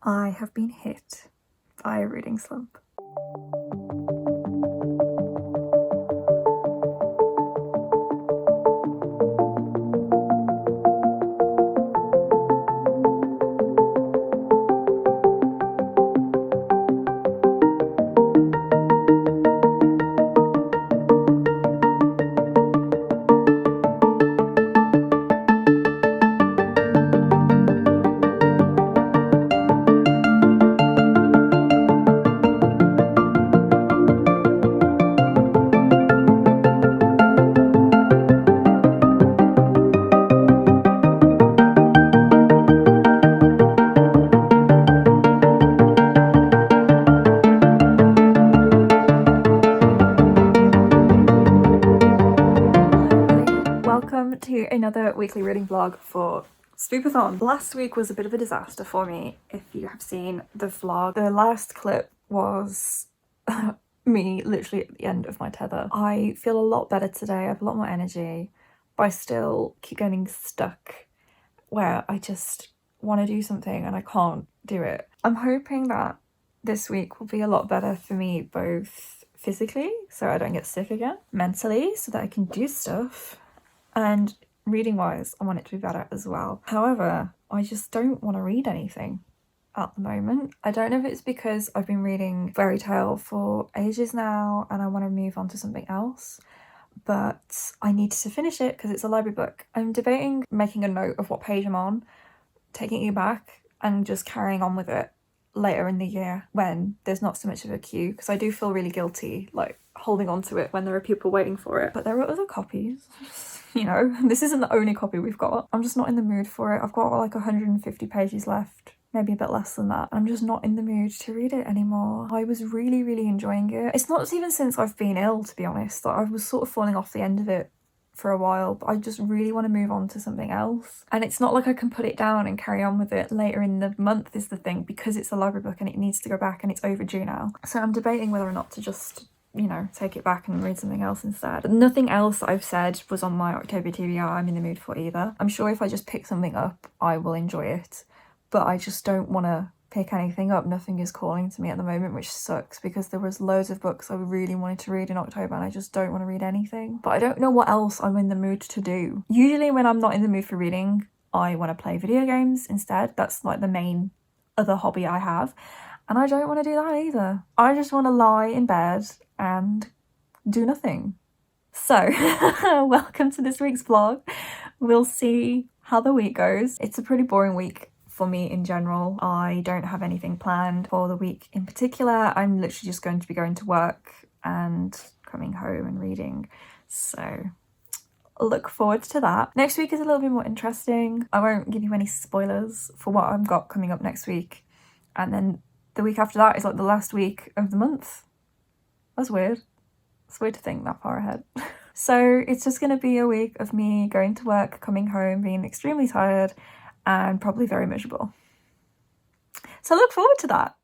I have been hit by a reading slump. Welcome to another weekly reading vlog for Spoopathon. Last week was a bit of a disaster for me, if you have seen the vlog. The last clip was me literally at the end of my tether. I feel a lot better today, I have a lot more energy, but I still keep getting stuck where I just want to do something and I can't do it. I'm hoping that this week will be a lot better for me, both physically, so I don't get sick again, mentally, so that I can do stuff, and reading wise, I want it to be better as well. However, I just don't want to read anything at the moment. I don't know if it's because I've been reading fairy tale for ages now and I want to move on to something else, but I need to finish it because it's a library book. I'm debating making a note of what page I'm on, taking it back and just carrying on with it later in the year when there's not so much of a queue, because I do feel really guilty like holding on to it when there are people waiting for it. But there are other copies. You know, this isn't the only copy we've got. I'm just not in the mood for it. I've got like 150 pages left, maybe a bit less than that. I'm just not in the mood to read it anymore. I was really enjoying it. It's not even since I've been ill, to be honest. Like, I was sort of falling off the end of it for a while, but I just really want to move on to something else. And it's not like I can put it down and carry on with it later in the month is the thing, because it's a library book and it needs to go back and it's overdue now. So I'm debating whether or not to just, you know, take it back and read something else instead. But nothing else I've said was on my October TBR I'm in the mood for either. I'm sure if I just pick something up, I will enjoy it, but I just don't want to pick anything up. Nothing is calling to me at the moment, which sucks because there was loads of books I really wanted to read in October and I just don't want to read anything. But I don't know what else I'm in the mood to do. Usually when I'm not in the mood for reading, I want to play video games instead. That's like the main other hobby I have. And I don't want to do that either. I just want to lie in bed and do nothing. So, welcome to this week's vlog. We'll see how the week goes. It's a pretty boring week for me in general. I don't have anything planned for the week in particular. I'm literally just going to be going to work and coming home and reading. So, look forward to that. Next week is a little bit more interesting. I won't give you any spoilers for what I've got coming up next week. And then the week after that is like the last week of the month. That's weird. It's weird to think that far ahead. So it's just going to be a week of me going to work, coming home, being extremely tired and probably very miserable. So look forward to that.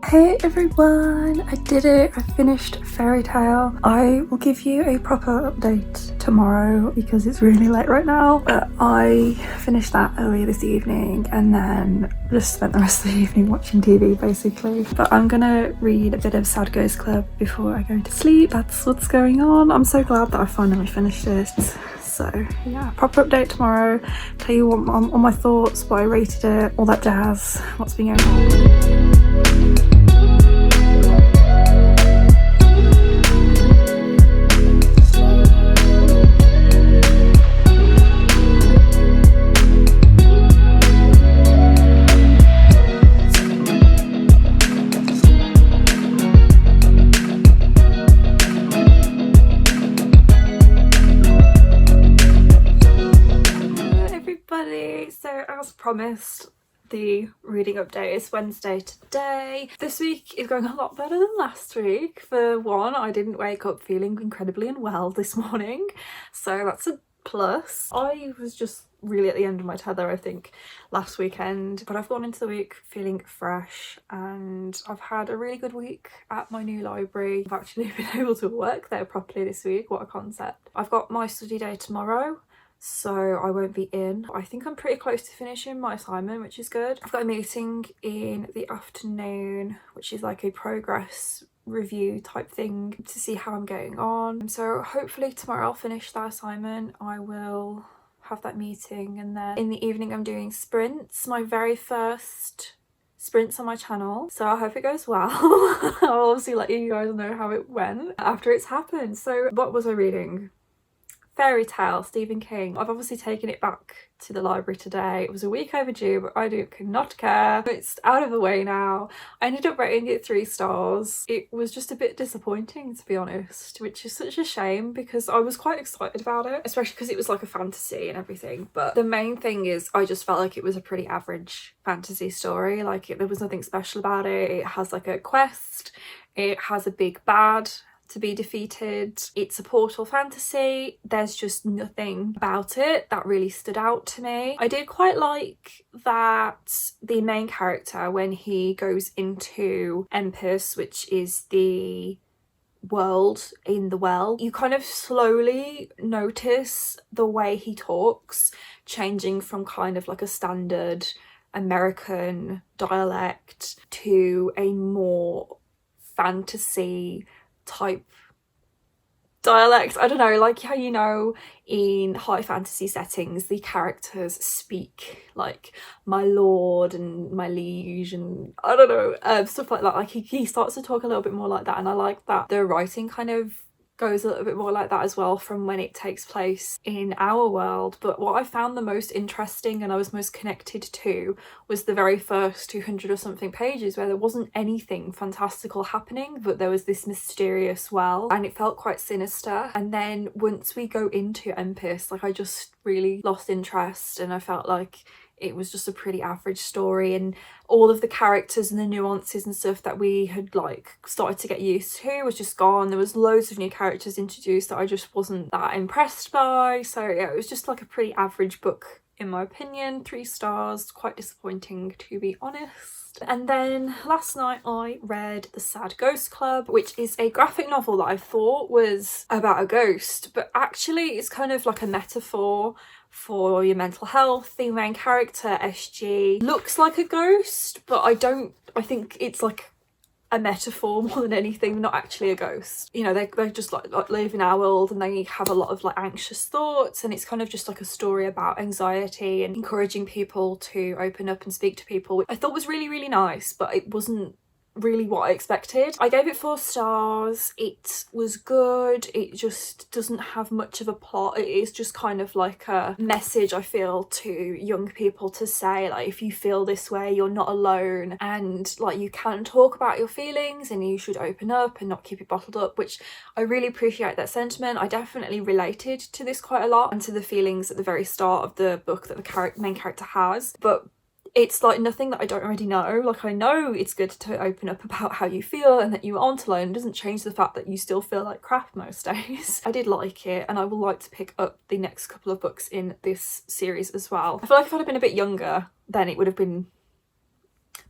Hey everyone, I did it. I finished Fairy Tale. I will give you a proper update tomorrow because it's really late right now. But I finished that earlier this evening and then just spent the rest of the evening watching TV basically. But I'm gonna read a bit of Sad Girls Club before I go to sleep. That's what's going on. I'm so glad that I finally finished it. So yeah, proper update tomorrow. Tell you what, all my thoughts, what I rated it, all that jazz, what's been going on. Right, so as promised, the reading update is Wednesday today. This week is going a lot better than last week. For one, I didn't wake up feeling incredibly unwell this morning, so that's a plus. I was just really at the end of my tether, I think, last weekend, but I've gone into the week feeling fresh and I've had a really good week at my new library. I've actually been able to work there properly this week. What a concept. I've got my study day tomorrow, so I won't be in. I think I'm pretty close to finishing my assignment, which is good. I've got a meeting in the afternoon, which is like a progress review type thing to see how I'm getting on. So hopefully tomorrow I'll finish that assignment. I will have that meeting, and then in the evening I'm doing sprints, my very first sprints on my channel, so I hope it goes well. I'll obviously let you guys know how it went after it's happened. So what was I reading? Fairy Tale, Stephen King. I've obviously taken it back to the library today. It was a week overdue, but I could not care. It's out of the way now. I ended up rating it 3 stars. It was just a bit disappointing, to be honest, which is such a shame because I was quite excited about it, especially because it was like a fantasy and everything. But the main thing is I just felt like it was a pretty average fantasy story. Like there was nothing special about it. It has like a quest. It has a big bad to be defeated. It's a portal fantasy. There's just nothing about it that really stood out to me. I did quite like that the main character, when he goes into Empus, which is the world in the well, you kind of slowly notice the way he talks changing from kind of like a standard American dialect to a more fantasy type dialect. I don't know, like how, you know, in high fantasy settings the characters speak like my lord and my liege and I don't know, stuff like that. Like he starts to talk a little bit more like that, and I like that the writing kind of goes a little bit more like that as well from when it takes place in our world. But what I found the most interesting and I was most connected to was the very first 200 or something pages, where there wasn't anything fantastical happening, but there was this mysterious well and it felt quite sinister. And then once we go into Empus, like I just really lost interest and I felt like it was just a pretty average story, and all of the characters and the nuances and stuff that we had like started to get used to was just gone. There was loads of new characters introduced that I just wasn't that impressed by. So yeah, it was just like a pretty average book in my opinion. 3 stars, quite disappointing to be honest. And then last night I read The Sad Ghost Club, which is a graphic novel that I thought was about a ghost, but actually it's kind of like a metaphor for your mental health. The main character, SG, looks like a ghost, but I think it's like a metaphor more than anything, not actually a ghost. You know, they just like live in our world and they have a lot of like anxious thoughts, and it's kind of just like a story about anxiety and encouraging people to open up and speak to people, which I thought was really, really nice, but it wasn't really what I expected. I gave it 4 stars. It was good. It just doesn't have much of a plot. It is just kind of like a message, I feel, to young people to say like, if you feel this way, you're not alone, and like you can talk about your feelings and you should open up and not keep it bottled up, which I really appreciate that sentiment. I definitely related to this quite a lot and to the feelings at the very start of the book that the main character has, but it's like nothing that I don't already know. Like I know it's good to open up about how you feel and that you aren't alone. It doesn't change the fact that you still feel like crap most days. I did like it, and I will like to pick up the next couple of books in this series as well. I feel like if I'd have been a bit younger then it would have been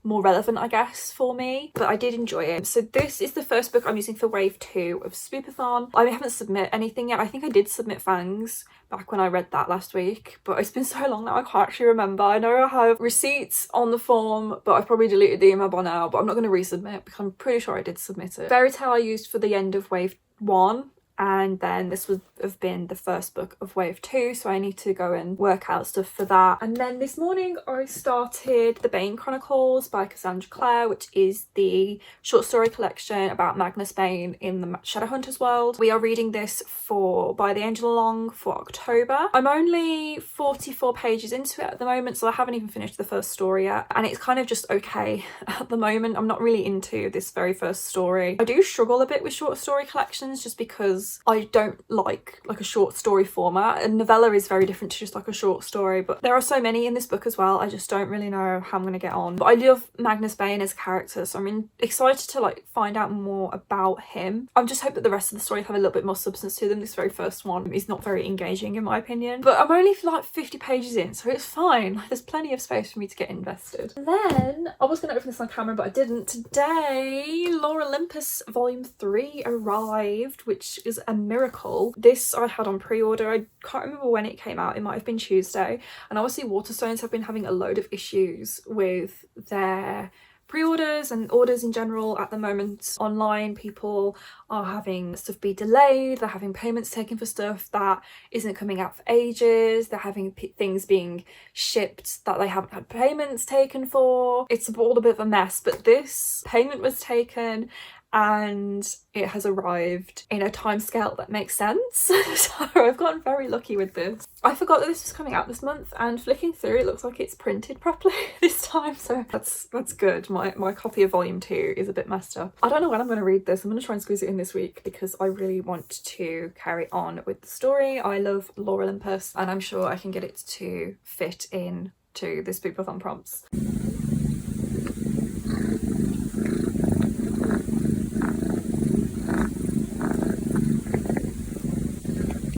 more relevant, I guess, for me, but I did enjoy it. So this is the first book I'm using for wave 2 of Spoopathon. I haven't submit anything yet. I think I did submit Fangs back when I read that last week, but it's been so long now I can't actually remember. I know I have receipts on the form, but I've probably deleted the email by now, but I'm not going to resubmit because I'm pretty sure I did submit it. Fairy Tale I used for the end of wave 1, and then this would have been the first book of wave 2, so I need to go and work out stuff for that. And then this morning I started The Bane Chronicles by Cassandra Clare, which is the short story collection about Magnus Bane in the Shadowhunters world. We are reading this by the Angel Along for October. I'm only 44 pages into it at the moment, so I haven't even finished the first story yet, and it's kind of just okay at the moment. I'm not really into this very first story. I do struggle a bit with short story collections just because because I don't like a short story format, and novella is very different to just like a short story, but there are so many in this book as well. I just don't really know how I'm gonna get on. But I love Magnus Bane as a character, so I'm excited to like find out more about him. I just hope that the rest of the story have a little bit more substance to them. This very first one is not very engaging in my opinion, but I'm only like 50 pages in, so it's fine. There's plenty of space for me to get invested. And then I was going to open this on camera, but I didn't. Today, Lore Olympus Volume 3 arrived, which is a miracle. This I had on pre-order. I can't remember when it came out. It might have been Tuesday. And obviously Waterstones have been having a load of issues with their pre-orders and orders in general at the moment. Online, people are having stuff be delayed, they're having payments taken for stuff that isn't coming out for ages, they're having things being shipped that they haven't had payments taken for. It's all a bit of a mess, but this payment was taken and it has arrived in a timescale that makes sense. So I've gotten very lucky with this. I forgot that this was coming out this month, and flicking through it looks like it's printed properly this time, so that's good. My copy of volume 2 is a bit messed up. I don't know when I'm going to read this. I'm going to try and squeeze it in this week because I really want to carry on with the story. I love Lore Olympus and I'm sure I can get it to fit in to the Spoopathon prompts.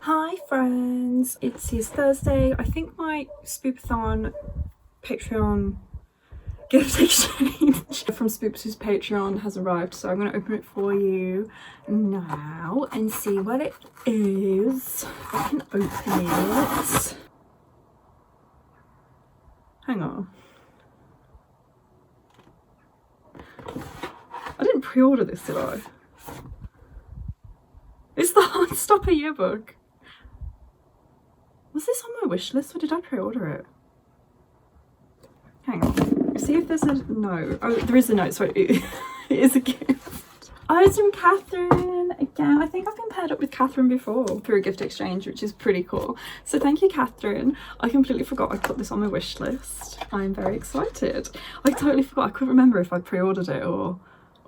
Hi friends, it's Thursday. I think my Spoopathon Patreon gift exchange from Spoops' Patreon has arrived, so I'm going to open it for you now and see what it is. I can open it. Hang on. I didn't pre-order this, did I? It's the Heartstopper yearbook. Was this on my wish list or did I pre-order it? Hang on. See if there's a note. Oh, there is a note, so it is a gift. Oh, it's from Catherine again. I think I've been paired up with Catherine before through a gift exchange, which is pretty cool. So thank you, Catherine. I completely forgot I put this on my wish list. I'm very excited. I totally forgot. I couldn't remember if I pre-ordered it or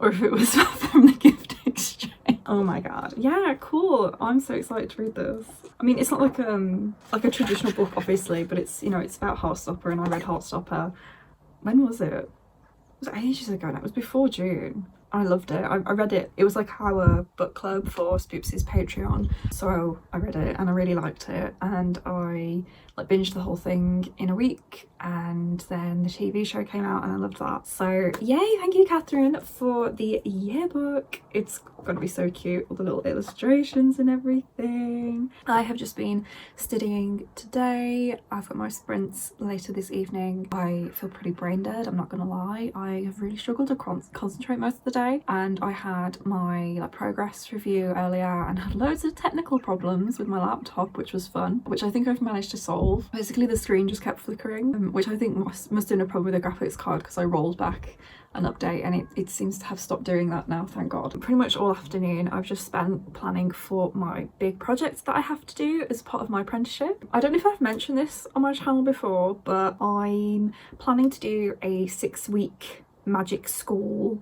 if it was from the gift exchange. Oh my god. Yeah, cool. I'm so excited to read this. I mean, it's not like a traditional book, obviously, but it's, you know, it's about Heartstopper, and I read Heartstopper. When was it? It was ages ago, and it was before June. I loved it. I read it. It was like our book club for Spoops' Patreon. So I read it and I really liked it, and I like binged the whole thing in a week, and then the TV show came out and I loved that. So yay, thank you, Catherine, for the yearbook. It's gonna be so cute, all the little illustrations and everything. I have just been studying today. I've got my sprints later this evening. I feel pretty brain dead, I'm not gonna lie. I have really struggled to concentrate most of the day, and I had my like progress review earlier and had loads of technical problems with my laptop, which was fun, which I think I've managed to solve. Basically the screen just kept flickering, which I think must have been a problem with the graphics card, because I rolled back an update and it seems to have stopped doing that now, thank god. Pretty much all afternoon I've just spent planning for my big projects that I have to do as part of my apprenticeship. I don't know if I've mentioned this on my channel before, but I'm planning to do a 6-week magic school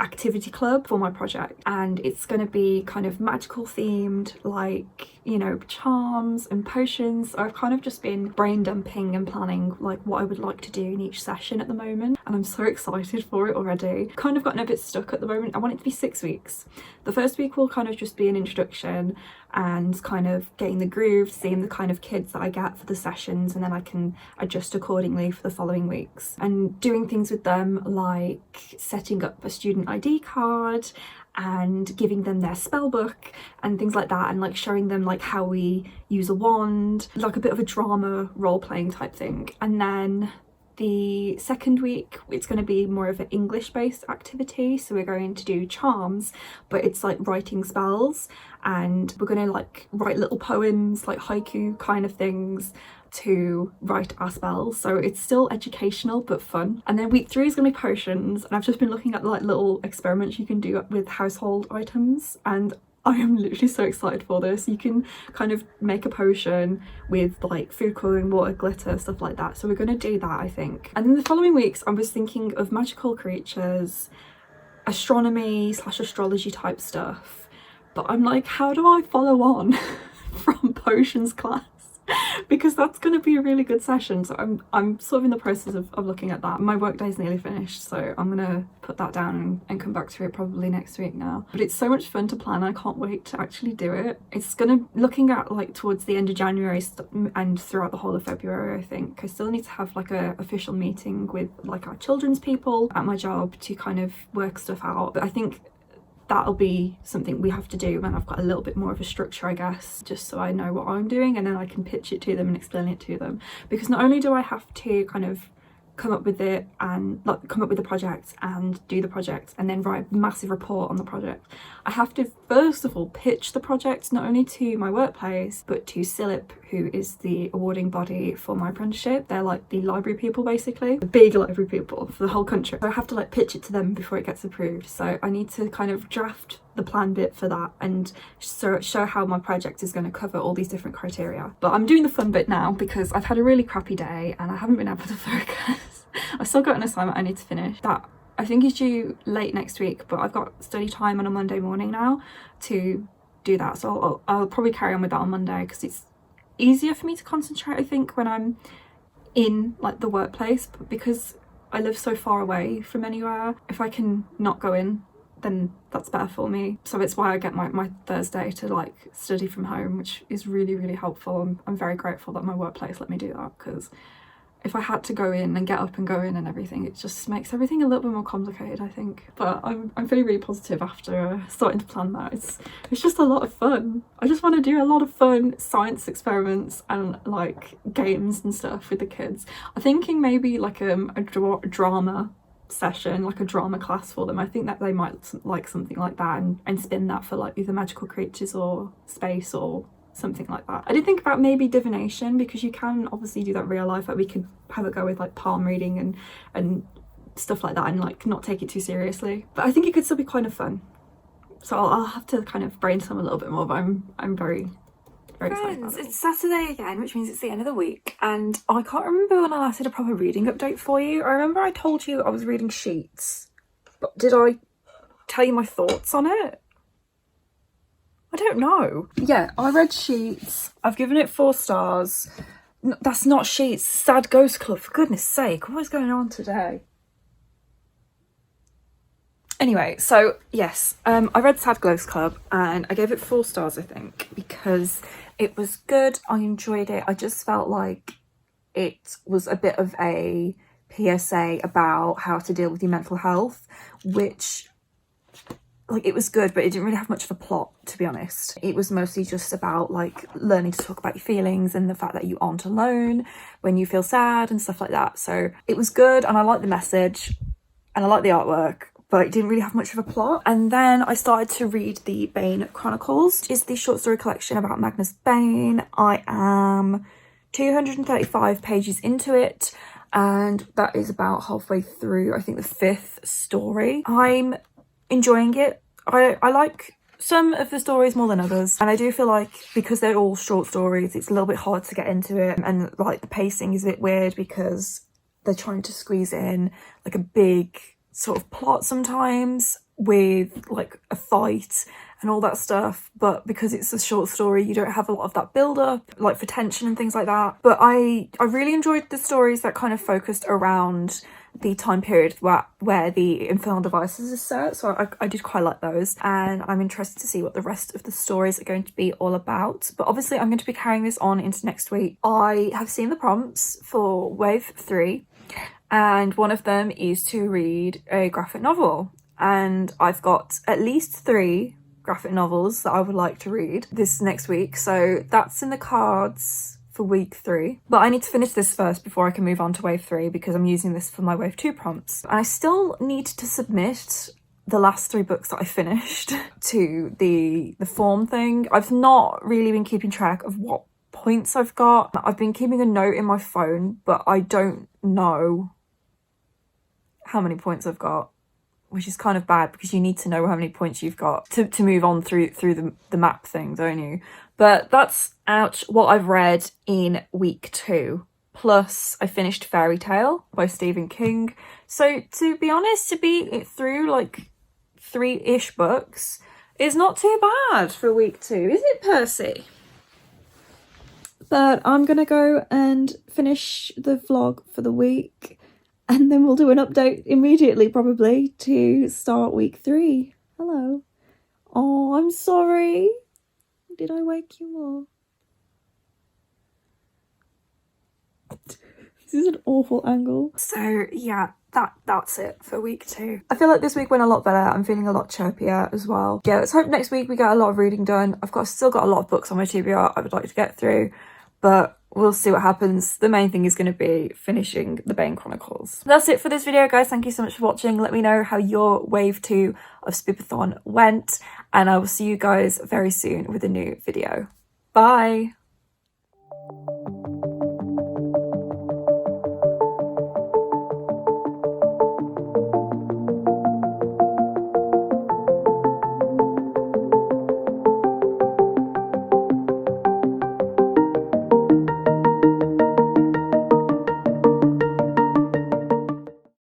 activity club for my project, and it's going to be kind of magical themed, like, you know, charms and potions. So I've kind of just been brain dumping and planning like what I would like to do in each session at the moment, and I'm so excited for it already. Kind of gotten a bit stuck at the moment. I want it to be 6 weeks. The first week will kind of just be an introduction and kind of getting the groove, seeing the kind of kids that I get for the sessions, and then I can adjust accordingly for the following weeks, and doing things with them like setting up a student ID card and giving them their spell book and things like that, and like showing them like how we use a wand, like a bit of a drama role-playing type thing. And then the second week it's going to be more of an English based activity, so we're going to do charms, but it's like writing spells, and we're going to like write little poems, like haiku kind of things, to write our spells. So it's still educational but fun. And then week 3 is going to be potions, and I've just been looking at like little experiments you can do with household items, and I am literally so excited for this. You can kind of make a potion with like food colouring, water, glitter, stuff like that. So we're going to do that, I think. And then the following weeks I was thinking of magical creatures, astronomy / astrology type stuff, But I'm like, how do I follow on from potions class? Because that's going to be a really good session. So I'm sort of in the process of looking at that. My work day is nearly finished, so I'm going to put that down and come back to it probably next week now. But it's so much fun to plan. I can't wait to actually do it. It's going to, looking at like towards the end of January and throughout the whole of February, I think. I still need to have like a official meeting with like our children's people at my job to kind of work stuff out. But I think that'll be something we have to do when I've got a little bit more of a structure, I guess, just so I know what I'm doing, and then I can pitch it to them and explain it to them. Because not only do I have to kind of come up with it and like come up with the project and do the project and then write a massive report on the project, I have to first of all pitch the project not only to my workplace but to CILIP, who is the awarding body for my apprenticeship. They're like the library people, basically, the big library people for the whole country. So I have to like pitch it to them before it gets approved. So I need to kind of draft the plan bit for that and show how my project is going to cover all these different criteria. But I'm doing the fun bit now because I've had a really crappy day and I haven't been able to focus. I've still got an assignment I need to finish that I think is due late next week, but I've got study time on a Monday morning now to do that, so I'll probably carry on with that on Monday because it's easier for me to concentrate, I think, when I'm in like the workplace. But because I live so far away from anywhere, if I can not go in, then that's better for me. So it's why I get my Thursday to like study from home, which is really, really helpful. I'm very grateful that my workplace let me do that, because if I had to go in and get up and go in and everything, it just makes everything a little bit more complicated, I think. But I'm feeling really positive after starting to plan that. It's just a lot of fun. I just want to do a lot of fun science experiments and like games and stuff with the kids. I'm thinking maybe like a drama session, like a drama class for them. I think that they might like something like that, and spin that for like either magical creatures or space or something like that. I did think about maybe divination, because you can obviously do that in real life. Like we could have a go with like palm reading and stuff like that, and like not take it too seriously. But I think it could still be kind of fun. So I'll have to kind of brainstorm a little bit more, but I'm very excited about it. It's Saturday again, which means it's the end of the week, and I can't remember when I last did a proper reading update for you. I remember I told you I was reading Sheets, but did I tell you my thoughts on it? I don't know. Yeah, I read Sheets. I've given it 4 stars. That's not Sheets. Sad Ghost Club, for goodness sake. What is going on today? Anyway, so yes, I read Sad Ghost Club and I gave it 4 stars, I think, because it was good. I enjoyed it. I just felt like it was a bit of a PSA about how to deal with your mental health, which, like, it was good, but it didn't really have much of a plot, to be honest. It was mostly just about like learning to talk about your feelings and the fact that you aren't alone when you feel sad and stuff like that. So it was good, and I liked the message and I liked the artwork, but it didn't really have much of a plot. And then I started to read the Bane Chronicles, which is the short story collection about Magnus Bane. I am 235 pages into it, and that is about halfway through, I think, the 5th story. I'm enjoying it. I like some of the stories more than others, and I do feel like because they're all short stories, it's a little bit hard to get into it, and like the pacing is a bit weird because they're trying to squeeze in like a big sort of plot sometimes with like a fight and all that stuff, but because it's a short story you don't have a lot of that build up, like for tension and things like that. But I really enjoyed the stories that kind of focused around the time period where the infernal devices is set, so I did quite like those, and I'm interested to see what the rest of the stories are going to be all about. But obviously I'm going to be carrying this on into next week. I have seen the prompts for wave 3, and one of them is to read a graphic novel, and I've got at least 3 graphic novels that I would like to read this next week, so that's in the cards for week 3. But I need to finish this first before I can move on to wave 3, because I'm using this for my wave 2 prompts. And I still need to submit the last 3 books that I finished to the form thing. I've not really been keeping track of what points I've got. I've been keeping a note in my phone, but I don't know how many points I've got, which is kind of bad because you need to know how many points you've got to move on through the map thing, don't you? But that's out what I've read in week 2. Plus I finished Fairy Tale by Stephen King. So to be honest, to be through like 3-ish books It's not too bad for week 2, is it, Percy? But I'm gonna go and finish the vlog for the week, and then we'll do an update immediately, probably, to start week 3. Hello. Oh, I'm sorry. Did I wake you up? This is an awful angle. So yeah, that's it for week 2. I feel like this week went a lot better. I'm feeling a lot chirpier as well. Yeah, let's hope next week we get a lot of reading done. Still got a lot of books on my TBR I would like to get through, but we'll see what happens. The main thing is going to be finishing the Bane Chronicles. That's it for this video, guys. Thank you so much for watching. Let me know how your wave 2 of Spoopathon went, and I will see you guys very soon with a new video. Bye!